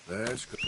That's good.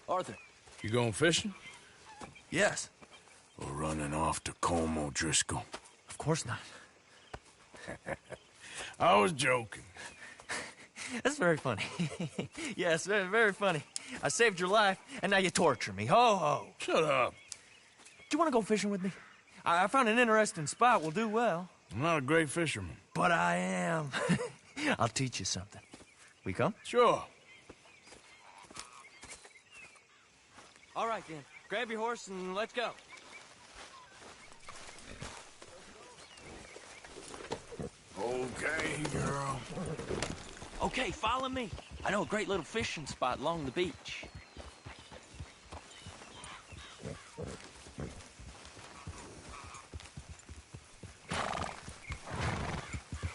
Arthur. You going fishing? Yes. Or running off to Colm O'Driscoll? Of course not. I was joking. That's very funny. Yes, very, very funny. I saved your life, and now you torture me. Ho, ho. Shut up. Do you want to go fishing with me? I found an interesting spot. We'll do well. I'm not a great fisherman. But I am. I'll teach you something. We come? Sure. All right, then. Grab your horse and let's go. Okay, girl. Okay, follow me. I know a great little fishing spot along the beach.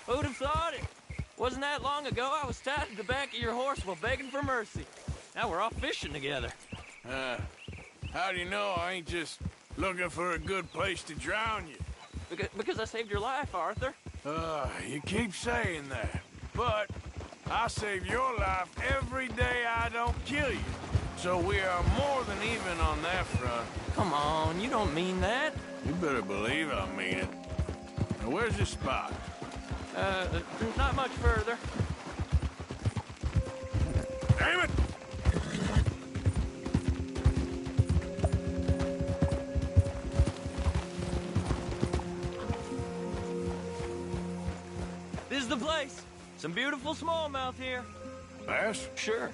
Who'd have thought it? Wasn't that long ago I was tied to the back of your horse while begging for mercy. Now we're off fishing together. How do you know I ain't just looking for a good place to drown you? Because I saved your life, Arthur. You keep saying that, but I save your life every day I don't kill you. So we are more than even on that front. Come on, you don't mean that. You better believe I mean it. Now, where's this spot? Not much further. Damn it! This is the place. Some beautiful smallmouth here. Bass? Sure.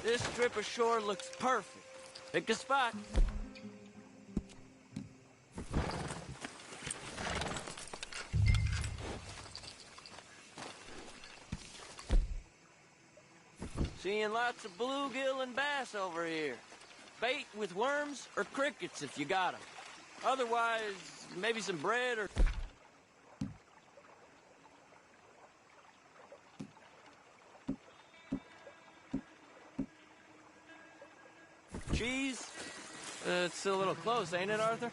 This strip of shore looks perfect. Pick a spot. Seeing lots of bluegill and bass over here. Bait with worms or crickets if you got 'em. Otherwise, maybe some bread or... cheese? It's a little close, ain't it, Arthur?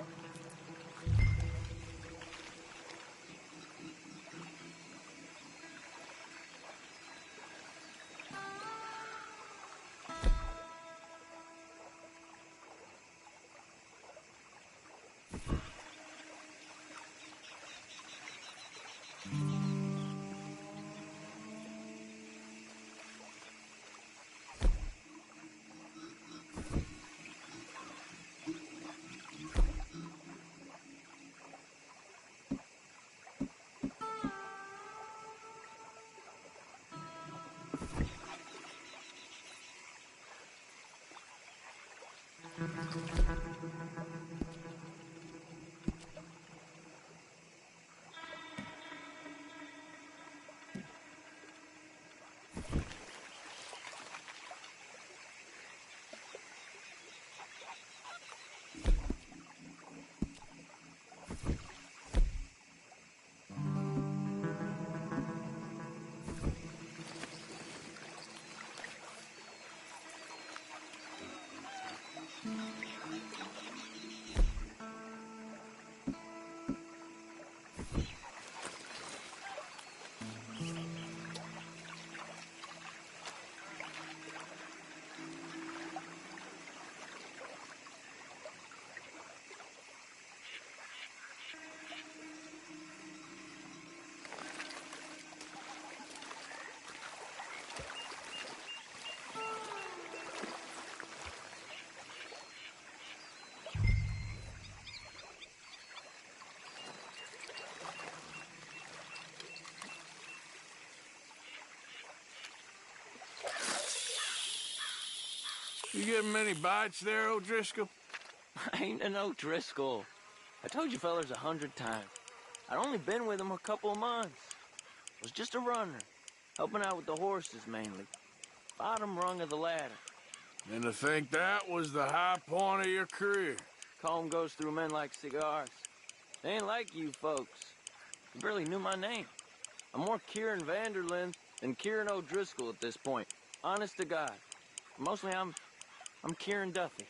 You getting many bites there, O'Driscoll? I ain't an O'Driscoll. I told you fellers 100 times. I'd only been with him a couple of months. Was just a runner, helping out with the horses mainly. Bottom rung of the ladder. And to think that was the high point of your career. Comb goes through men like cigars. They ain't like you folks. You barely knew my name. I'm more Kieran Vanderlyn than Kieran O'Driscoll at this point. Honest to God. Mostly I'm Kieran Duffy.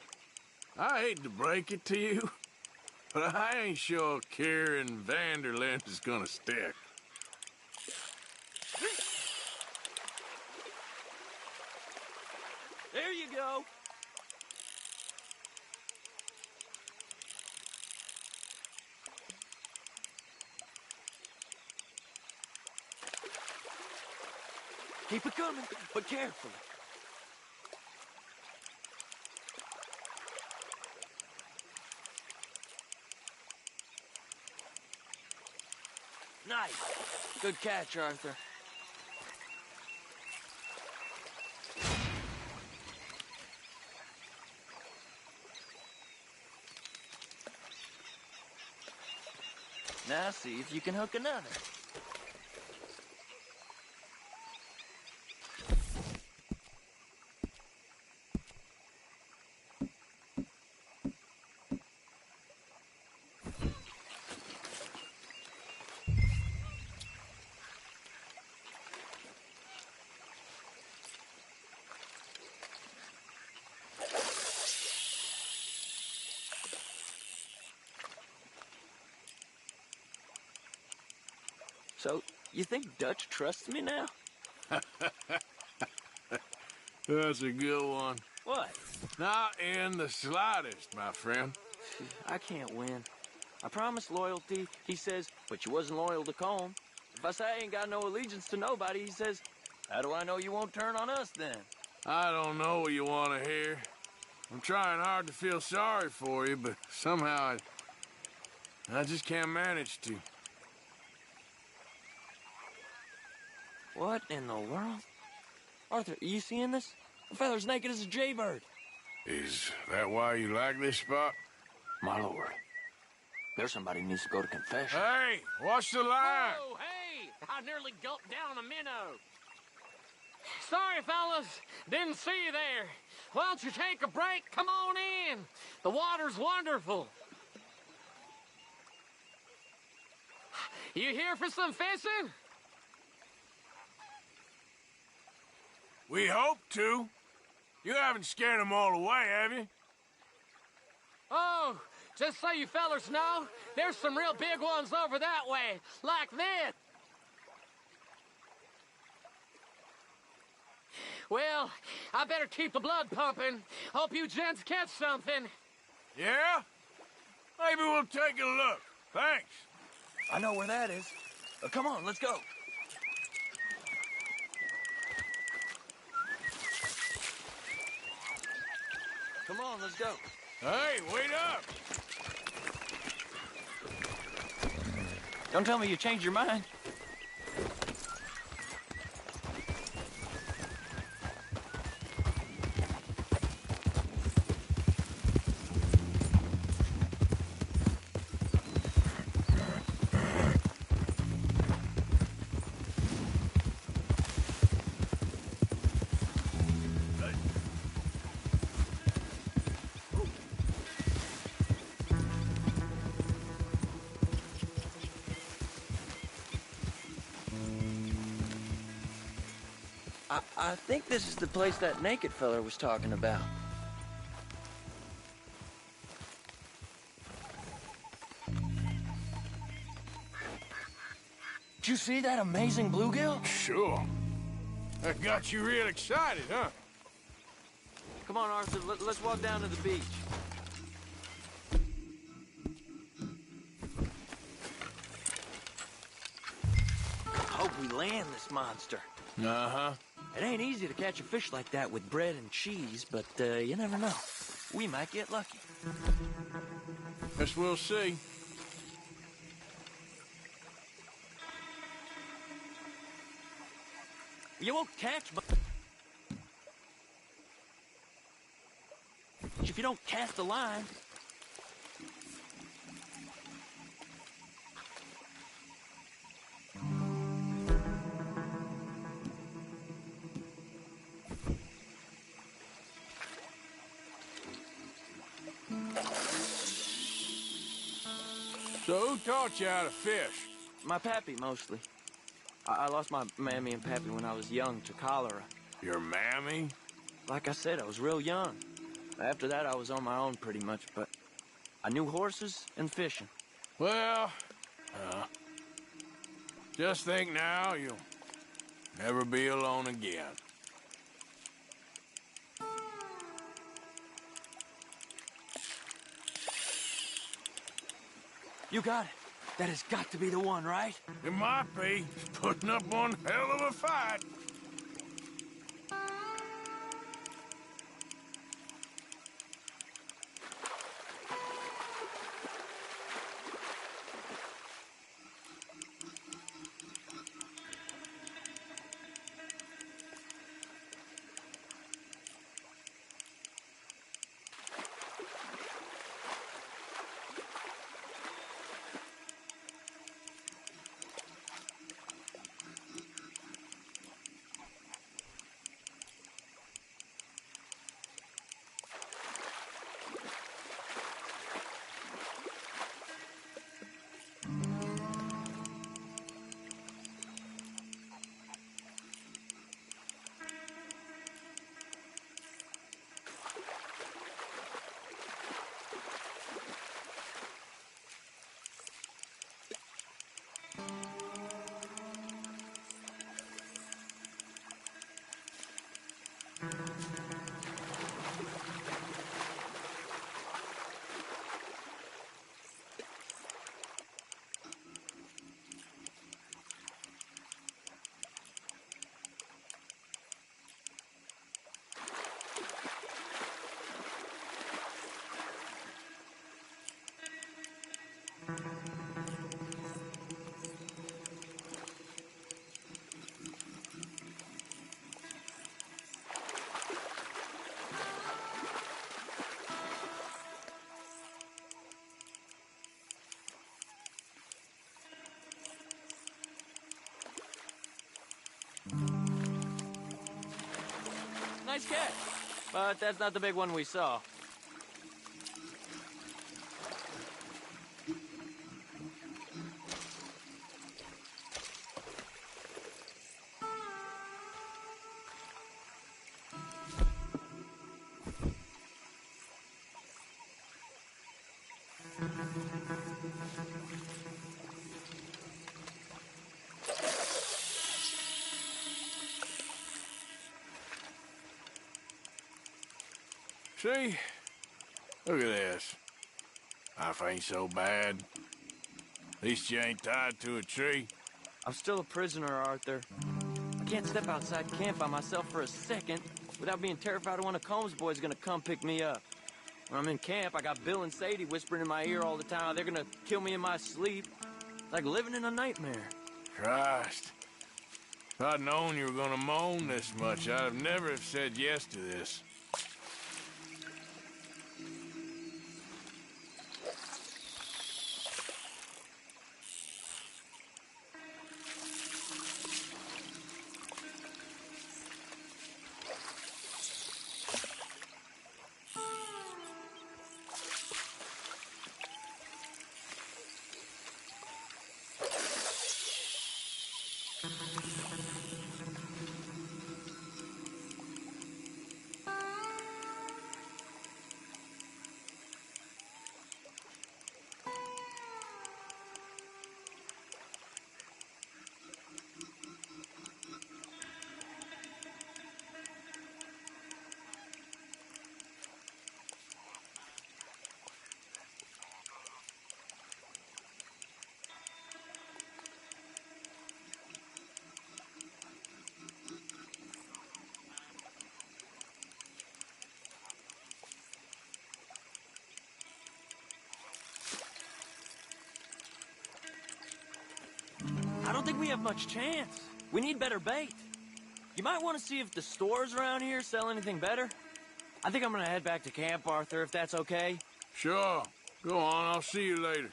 I hate to break it to you, but I ain't sure Kieran Vanderlyn is gonna stick. There you go. Keep it coming, but carefully. Nice. Good catch, Arthur. Now see if you can hook another. So, you think Dutch trusts me now? That's a good one. What? Not in the slightest, my friend. I can't win. I promised loyalty, he says, but you wasn't loyal to Combe. If I say I ain't got no allegiance to nobody, he says, how do I know you won't turn on us then? I don't know what you want to hear. I'm trying hard to feel sorry for you, but somehow I just can't manage to. What in the world? Arthur, are you seeing this? The feller's naked as a jaybird. Is that why you like this spot? My lord. There's somebody who needs to go to confession. Hey, watch the line! Oh, hey! I nearly gulped down a minnow. Sorry, fellas. Didn't see you there. Why don't you take a break? Come on in. The water's wonderful. You here for some fishing? We hope to. You haven't scared them all away, have you? Oh, just so you fellers know, there's some real big ones over that way, like this. Well, I better keep the blood pumping. Hope you gents catch something. Yeah? Maybe we'll take a look. Thanks. I know where that is. Come on, let's go. Come on, let's go. Hey, wait up! Don't tell me you changed your mind. I think this is the place that naked feller was talking about. Did you see that amazing bluegill? Sure. That got you real excited, huh? Come on, Arthur, let's walk down to the beach. Hope we land this monster. Uh-huh. It ain't easy to catch a fish like that with bread and cheese, but you never know. We might get lucky. Guess we'll see. You won't catch, but if you don't cast a line. So who taught you how to fish? My pappy, mostly. I lost my mammy and pappy when I was young to cholera. Your mammy? Like I said, I was real young. After that, I was on my own pretty much, but I knew horses and fishing. Well, just think now you'll never be alone again. You got it. That has got to be the one, right? It might be. Putting up one hell of a fight. nice catch. But that's not the big one we saw. See? Look at this. Life ain't so bad. At least you ain't tied to a tree. I'm still a prisoner, Arthur. I can't step outside camp by myself for a second without being terrified one of Combs' boys is gonna come pick me up. When I'm in camp, I got Bill and Sadie whispering in my ear all the time they're gonna kill me in my sleep. It's like living in a nightmare. Christ. If I'd known you were gonna moan this much, I'd have never have said yes to this. I don't think we have much chance. We need better bait. You might want to see if the stores around here sell anything better. I think I'm gonna head back to camp, Arthur, if that's okay. Sure. Go on, I'll see you later.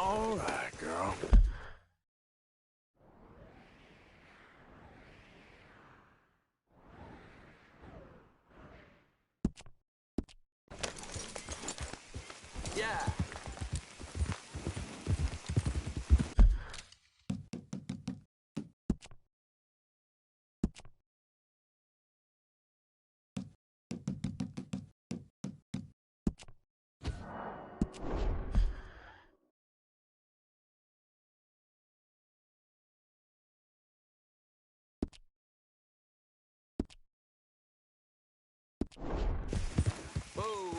All right, girl. Yeah. Whoa.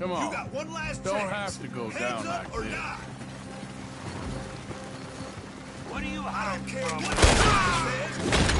Come on. You got one last Don't chance. have to go Hands down up like or this. die. What are you I hiding don't care from? what the says.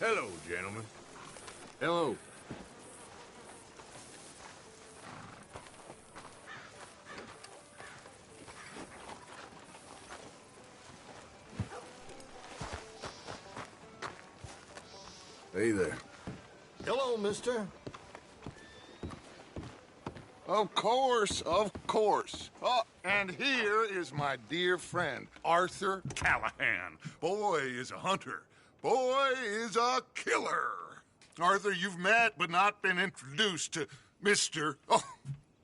Hello, gentlemen. Hello. Hey there. Hello, mister. Of course, of course. Oh, and here is my dear friend, Arthur Callahan. Boy is a hunter. Boy is a killer. Arthur, you've met but not been introduced to Mr. Oh,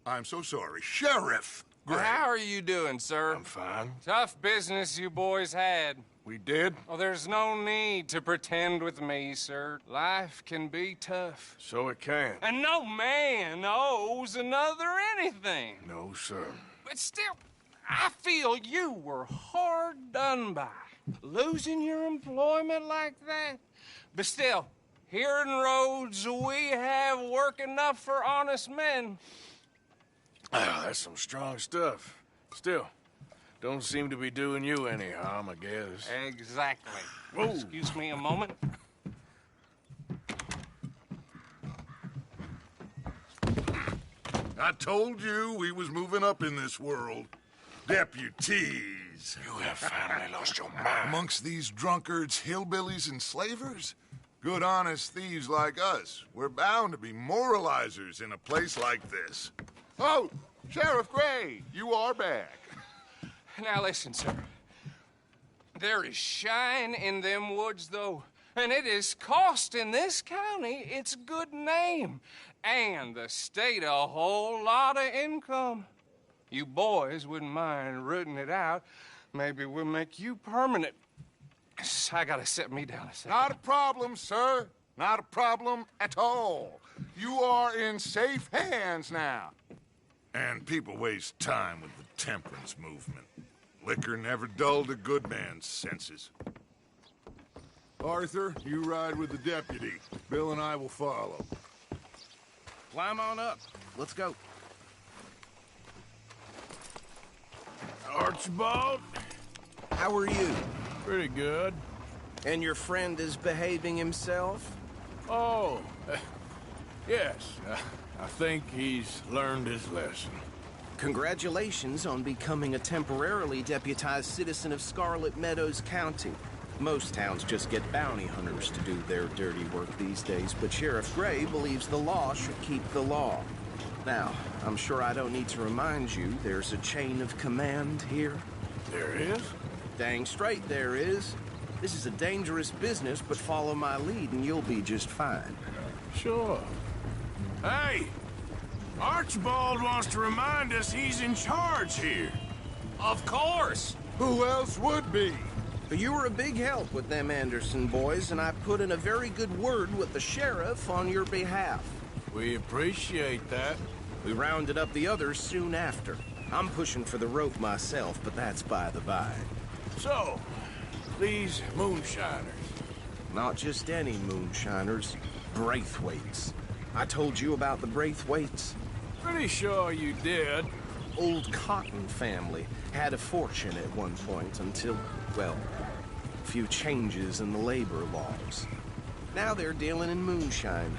I'm so sorry, Sheriff Gray. How are you doing, sir? I'm fine. Tough business you boys had. We did? Oh, there's no need to pretend with me, sir. Life can be tough. So it can. And no man owes another anything. No, sir. But still, I feel you were hard done by. Losing your employment like that. But still, here in Rhodes, we have work enough for honest men. Ah, that's some strong stuff. Still, don't seem to be doing you any harm, I guess. Exactly. Whoa. Excuse me a moment. I told you we was moving up in this world. Deputies. You have finally lost your mind. Amongst these drunkards, hillbillies, and slavers? Good, honest thieves like us. We're bound to be moralizers in a place like this. Oh, Sheriff Gray, you are back. Now listen, sir. There is shine in them woods, though, and it is costing this county its good name. and the state a whole lot of income. You boys wouldn't mind rooting it out. Maybe we'll make you permanent. I gotta set me down a second. Not a problem, sir. Not a problem at all. You are in safe hands now. And people waste time with the temperance movement. Liquor never dulled a good man's senses. Arthur, you ride with the deputy. Bill and I will follow. Climb on up. Let's go. Archibald? How are you? Pretty good. And your friend is behaving himself? Oh, yes. I think he's learned his lesson. Congratulations on becoming a temporarily deputized citizen of Scarlet Meadows County. Most towns just get bounty hunters to do their dirty work these days, but Sheriff Gray believes the law should keep the law. Now, I'm sure I don't need to remind you there's a chain of command here. There is? Dang straight there is. This is a dangerous business, but follow my lead and you'll be just fine. Sure. Hey! Archibald wants to remind us he's in charge here. Of course! Who else would be? But you were a big help with them Anderson boys, and I put in a very good word with the sheriff on your behalf. We appreciate that. We rounded up the others soon after. I'm pushing for the rope myself, but that's by the by. So, these moonshiners. Not just any moonshiners, Braithwaites. I told you about the Braithwaites? Pretty sure you did. Old Cotton family had a fortune at one point until, well, a few changes in the labor laws. Now they're dealing in moonshine.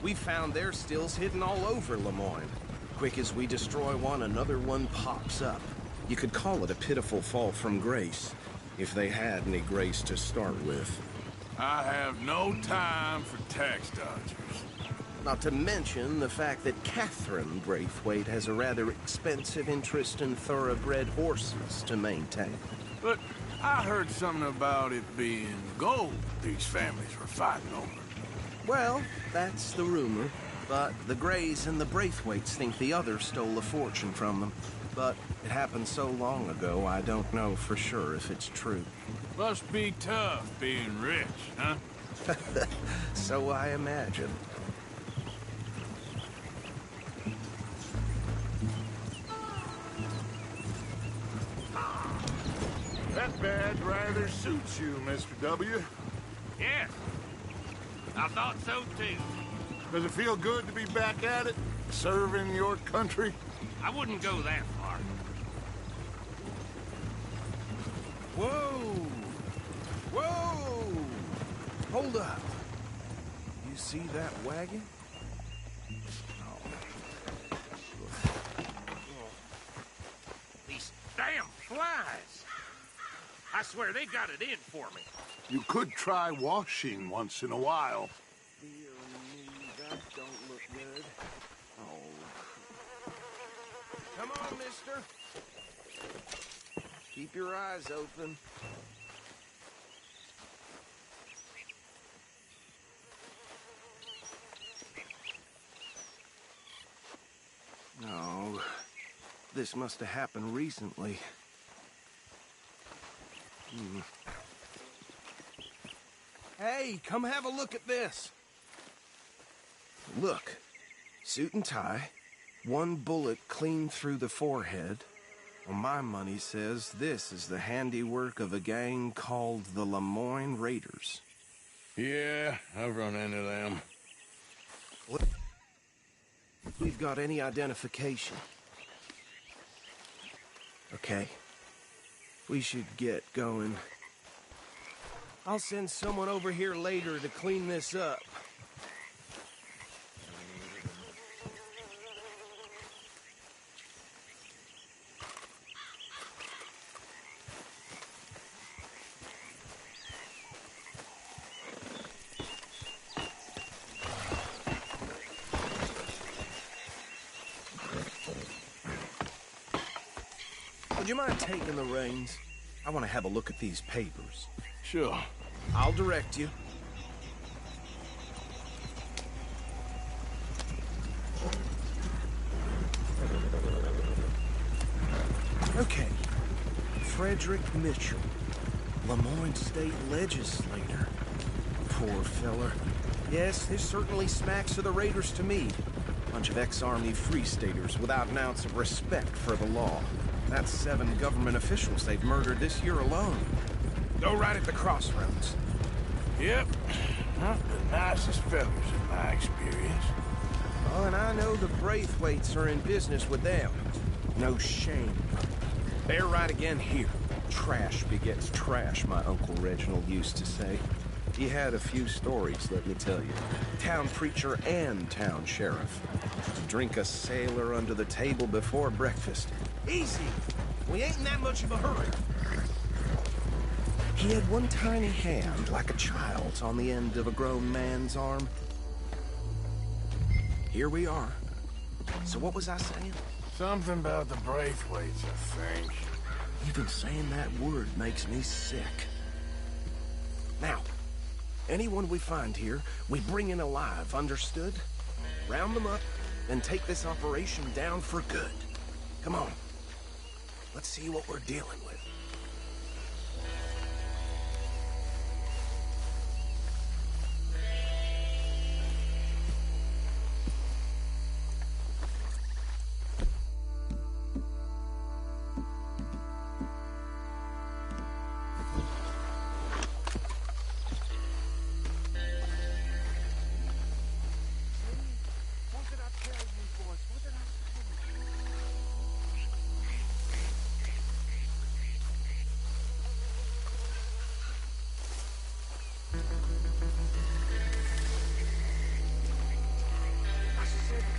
We found their stills hidden all over Lemoyne. Quick as we destroy one, another one pops up. You could call it a pitiful fall from grace, if they had any grace to start with. I have no time for tax dodgers. Not to mention the fact that Catherine Braithwaite has a rather expensive interest in thoroughbred horses to maintain. But I heard something about it being gold these families were fighting over. Well, that's the rumor. But the Grays and the Braithwaites think the others stole a fortune from them. But it happened so long ago, I don't know for sure if it's true. Must be tough being rich, huh? So I imagine. That badge rather suits you, Mr. W. Yes. I thought so, too. Does it feel good to be back at it, serving your country? I wouldn't go that far. Whoa! Whoa! Hold up. You see that wagon? These damn flies. I swear they got it in for me. You could try washing once in a while. Dear me, that don't look good. Oh. Come on, mister. Keep your eyes open. No. This must have happened recently. Hey, come have a look at this. Look, suit and tie, one bullet clean through the forehead. Well, my money says this is the handiwork of a gang called the Lemoyne Raiders. Yeah, I've run into them. We've got any identification. Okay. We should get going. I'll send someone over here later to clean this up. Would you mind taking the reins? I want to have a look at these papers. Sure. I'll direct you. Frederick Mitchell, Lemoyne State Legislator. Poor feller. Yes, this certainly smacks of the Raiders to me. Bunch of ex-Army Free Staters without an ounce of respect for the law. That's 7 government officials they've murdered this year alone. Go right at the crossroads. Yep. Not the nicest fellas in my experience. Oh, and I know the Braithwaites are in business with them. No shame. They're right again here. Trash begets trash, my Uncle Reginald used to say. He had a few stories, let me tell you. Town preacher and town sheriff. Drink a sailor under the table before breakfast. Easy! We ain't in that much of a hurry. He had one tiny hand, like a child's, on the end of a grown man's arm. Here we are. So what was I saying? Something about the Braithwaites, I think. Even saying that word makes me sick. Now, anyone we find here, we bring in alive, understood? Round them up, and take this operation down for good. Come on. Let's see what we're dealing with.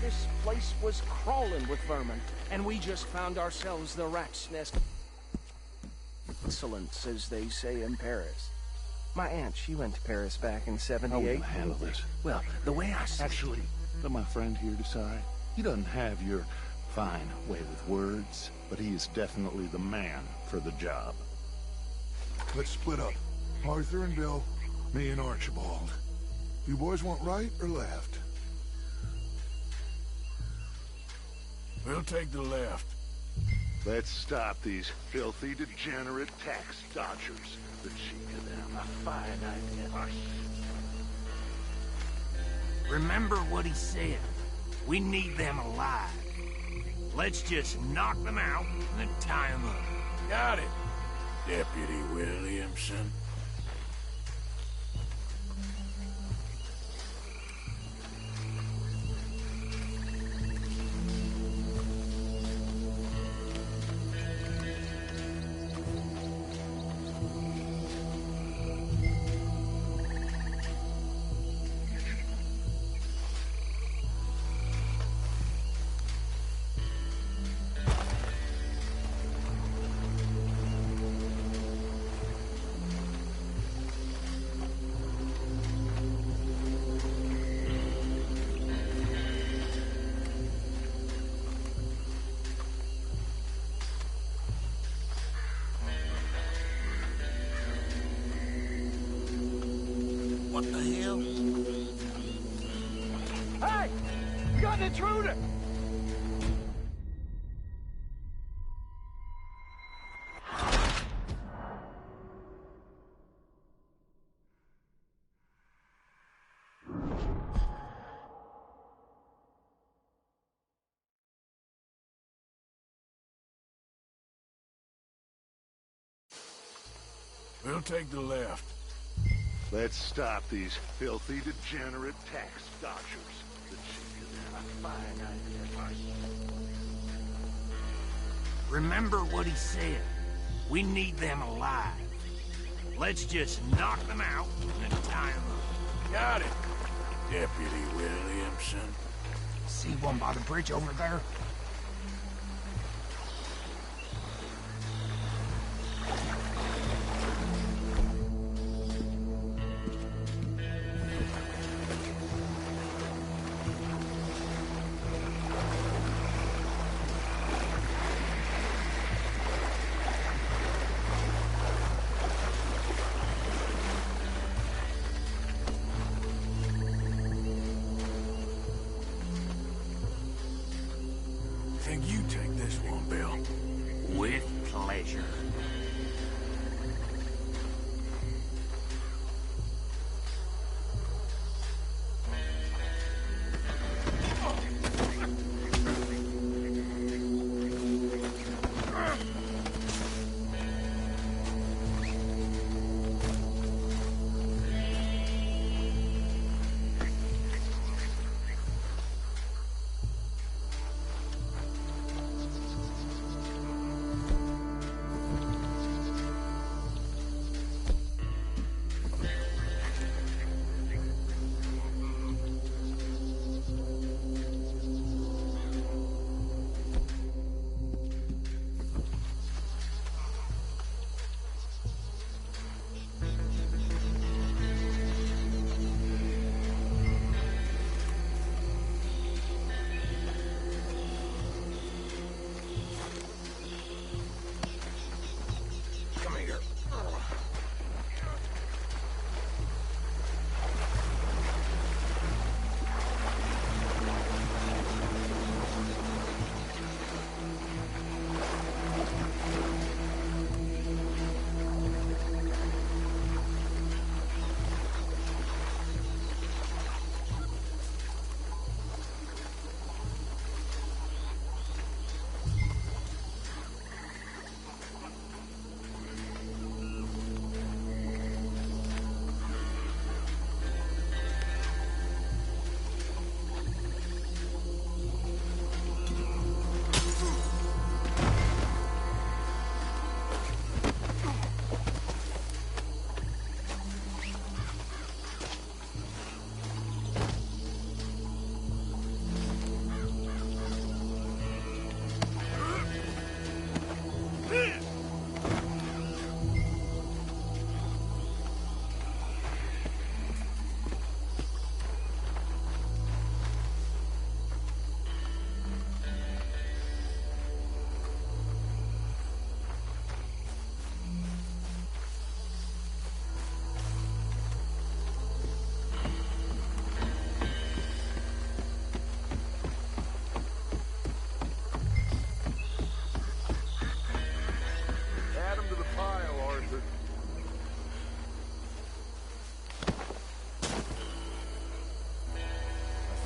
This place was crawling with vermin, and we just found ourselves the rat's nest. Excellence, as they say in Paris. My aunt, she went to Paris back in '78. How are we gonna handle this? Well, the way I see Actually, let my friend here decide. He doesn't have your fine way with words, but he is definitely the man for the job. Let's split up. Arthur and Bill, me and Archibald. You boys want right or left? We'll take the left. Let's stop these filthy, degenerate tax dodgers. The cheek of them, a fine idea. Remember what he said. We need them alive. Let's just knock them out and then tie them up. Got it, Deputy Williamson. What the hell? Hey! We got an intruder! We'll take the left. Let's stop these filthy, degenerate tax dodgers. The cheek of them, a fine idea. Remember what he said. We need them alive. Let's just knock them out and then tie them up. Got it, Deputy Williamson. See one by the bridge over there? Think you take this one, Bill. With pleasure.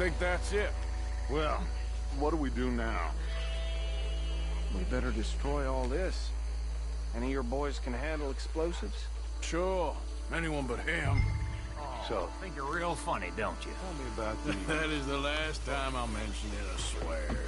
think that's it. Well, what do we do now? We better destroy all this. Any of your boys can handle explosives? Sure. Anyone but him. So, Think you're real funny, don't you? tell me about these. That is the last time I mentioned it, I swear.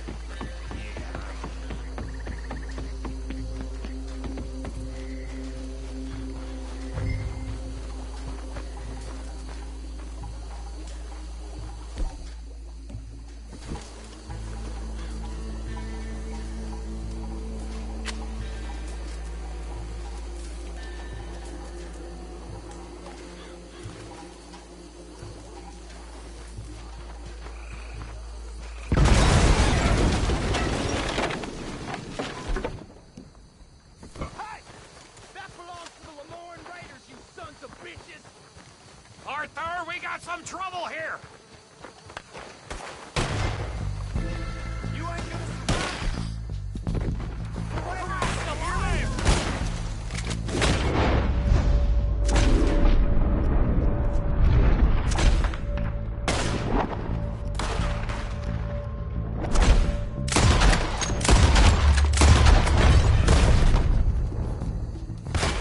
Arthur, we got some trouble here! You ain't gonna survive!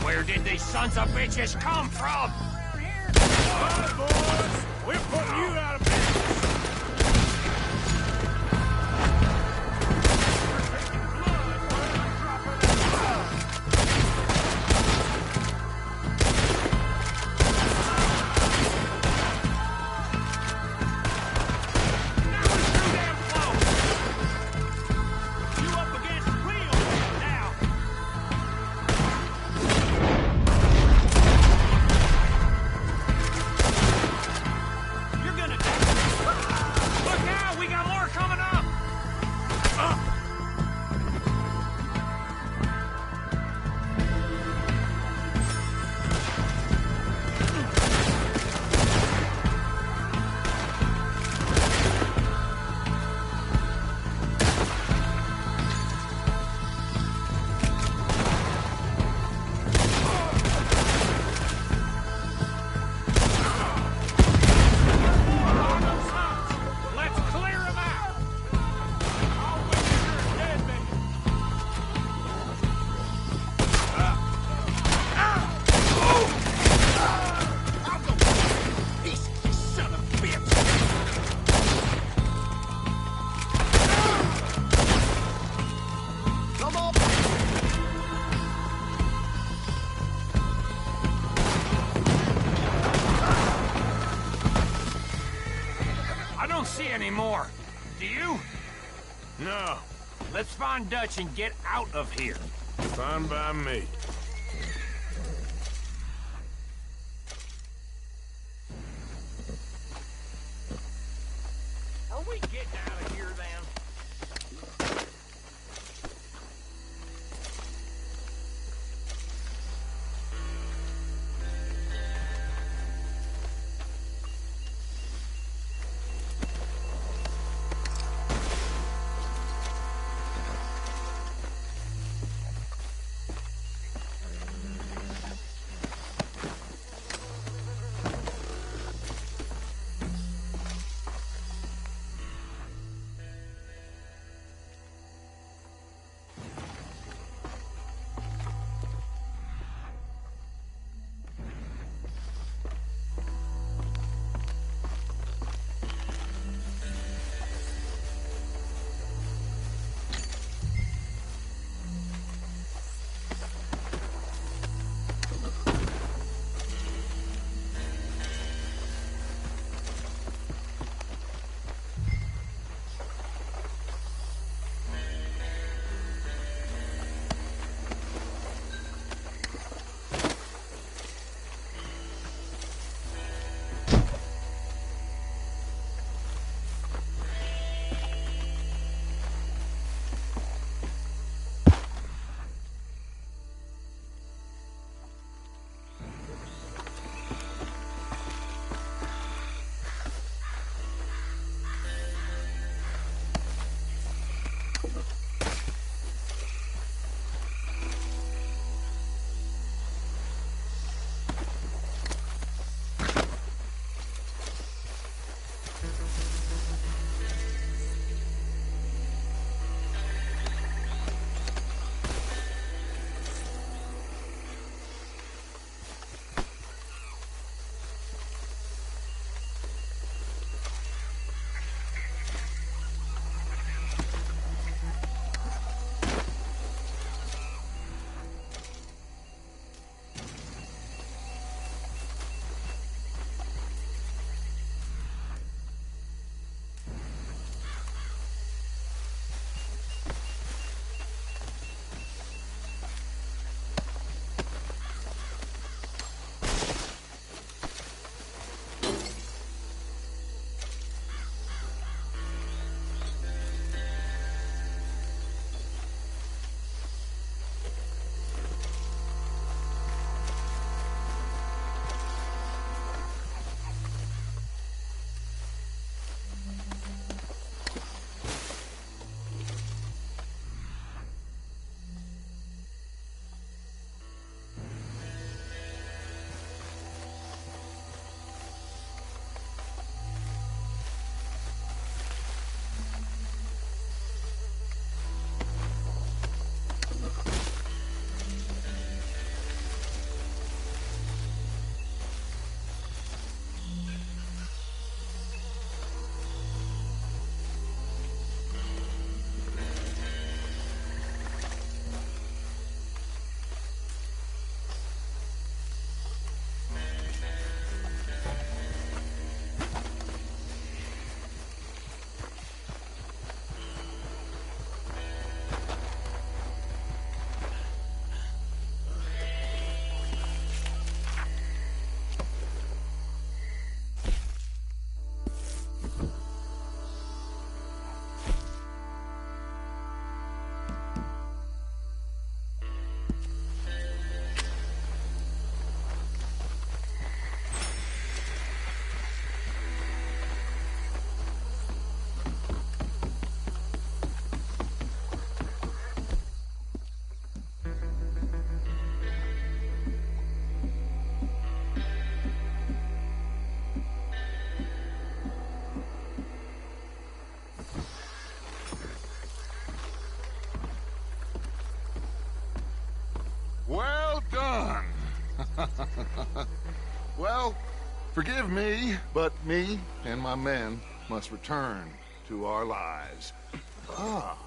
Where did these sons of bitches come from? All right, boys. We're putting you out of business. See any more. Do you? No. Let's find Dutch and get out of here. Fine by me. Are we getting out of here then? Well, forgive me, but me and my men must return to our lives. Ah.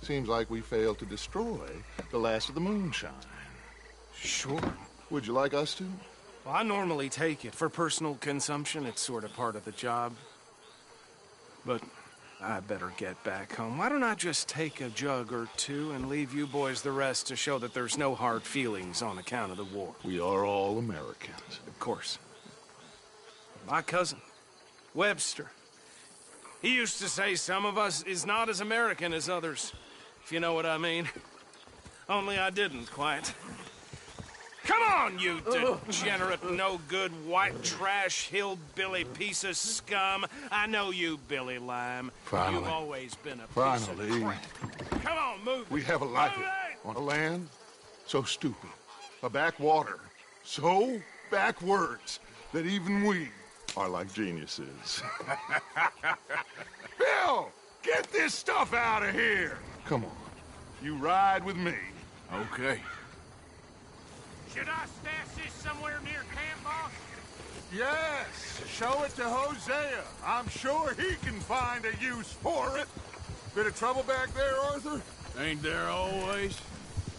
Seems like we failed to destroy the last of the moonshine. Sure. Would you like us to? Well, I normally take it. For personal consumption, it's sort of part of the job. But I better get back home. Why don't I just take a jug or two and leave you boys the rest to show that there's no hard feelings on account of the war? We are all Americans. Of course. My cousin, Webster, he used to say some of us is not as American as others, if you know what I mean. Only I didn't quite. Come on, you degenerate, no-good, white trash, hillbilly piece of scum. I know you, Billy Lime. Finally. You've always been a Finally. piece of crap. Come on, move. We have a life on a land so stupid, a backwater so backwards that even we are like geniuses. Bill, get this stuff out of here. Come on, you ride with me. Okay. Should I stash this somewhere near camp, boss? Yes, show it to Hosea. I'm sure he can find a use for it. Bit of trouble back there, Arthur? Ain't there always?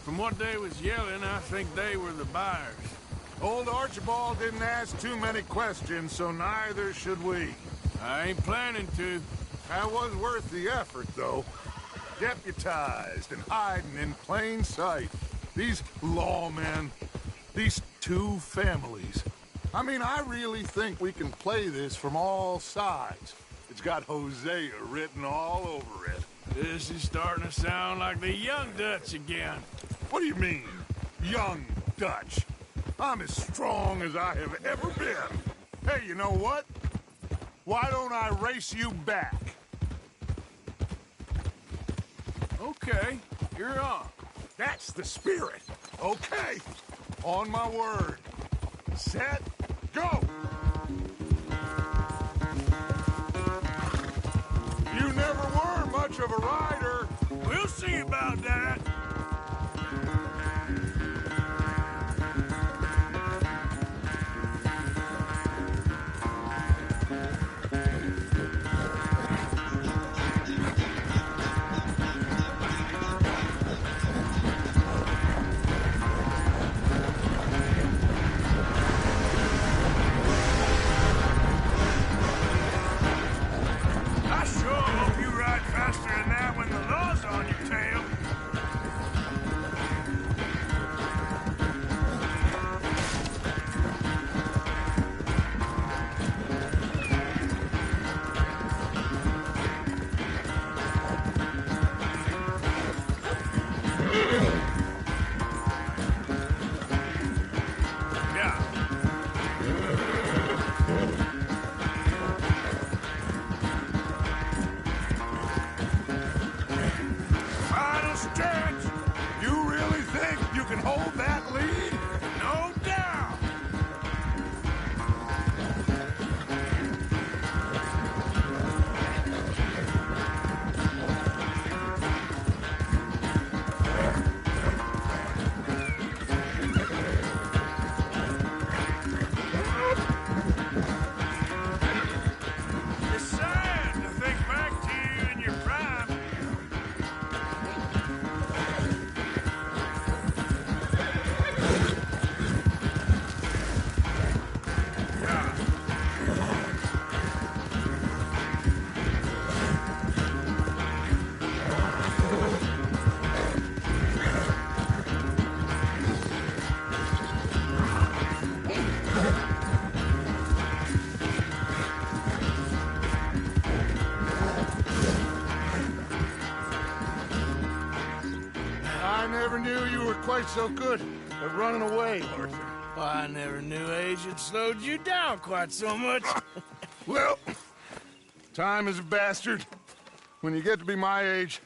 From what they was yelling, I think they were the buyers. Old Archibald didn't ask too many questions, so neither should we. I ain't planning to. That was worth the effort, though. Deputized and hiding in plain sight. These lawmen, these two families. I mean, I really think we can play this from all sides. It's got Hosea written all over it. This is starting to sound like the Young Dutch again. What do you mean, Young Dutch? I'm as strong as I have ever been. Hey, you know what? Why don't I race you back? Okay, you're on. That's the spirit. Okay, on my word. Set, go! You never were much of a rider. We'll see about that. I sure hope you ride faster than that when the law's on your tail. Yeah. Final stretch. You really think you can hold that lead? No doubt. It's sad to think back to you in your prime. I never knew you were quite so good at running away, Arthur. I never knew age had slowed you down quite so much. Well, time is a bastard. When you get to be my age,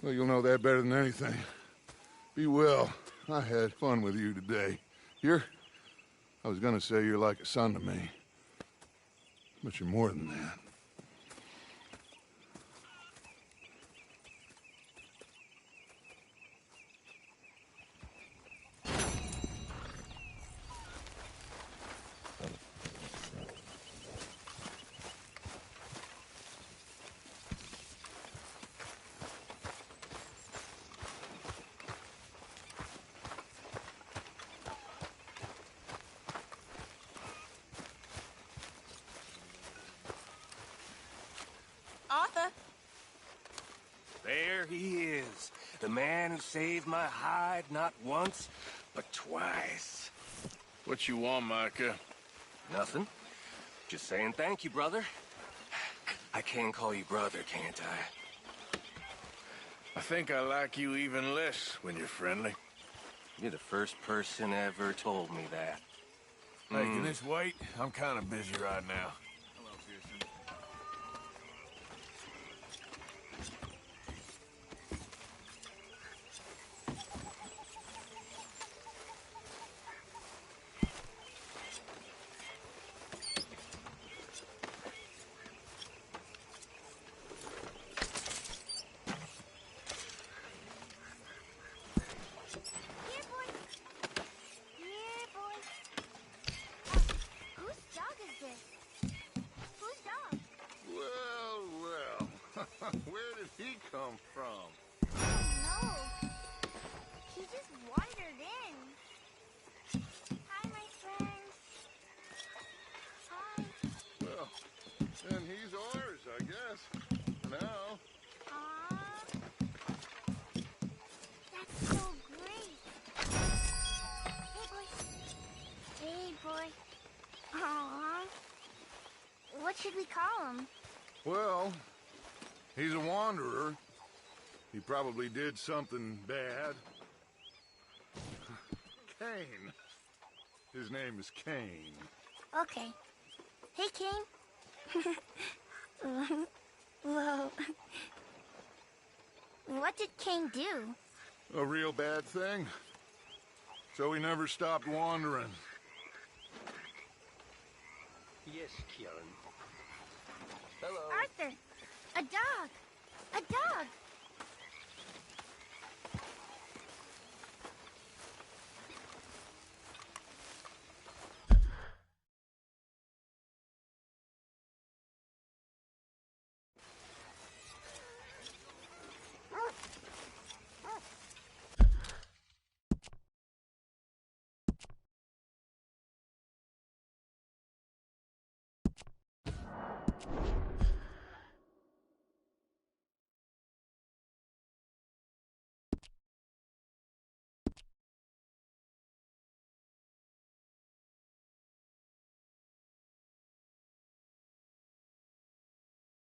well, you'll know that better than anything. Be well. I had fun with you today. I was gonna say you're like a son to me. But you're more than that. there he is. The man who saved my hide not once, but twice. What you want, Micah? Nothing. Just saying thank you, brother. I can call you brother, can't I? I think I like you even less when you're friendly. You're the first person ever told me that. Hey, can this wait? I'm kind of busy right now. Hello, Pearson. Here, boy. Here, boy. Whose dog is this? Whose dog? Well, well. Where did he come from? Oh, no. He just wandered in. Hi, my friends. Hi. Well, then he's ours, I guess. For now. Aw. That's so great. Hey, boy. Hey, boy. Aw. What should we call him? Well, he's a wanderer. He probably did something bad. Cain. His name is Cain. Okay. Hey, King. Whoa. What did King do? A real bad thing. So he never stopped wandering. Yes, Kieran. Hello. Arthur. A dog. A dog.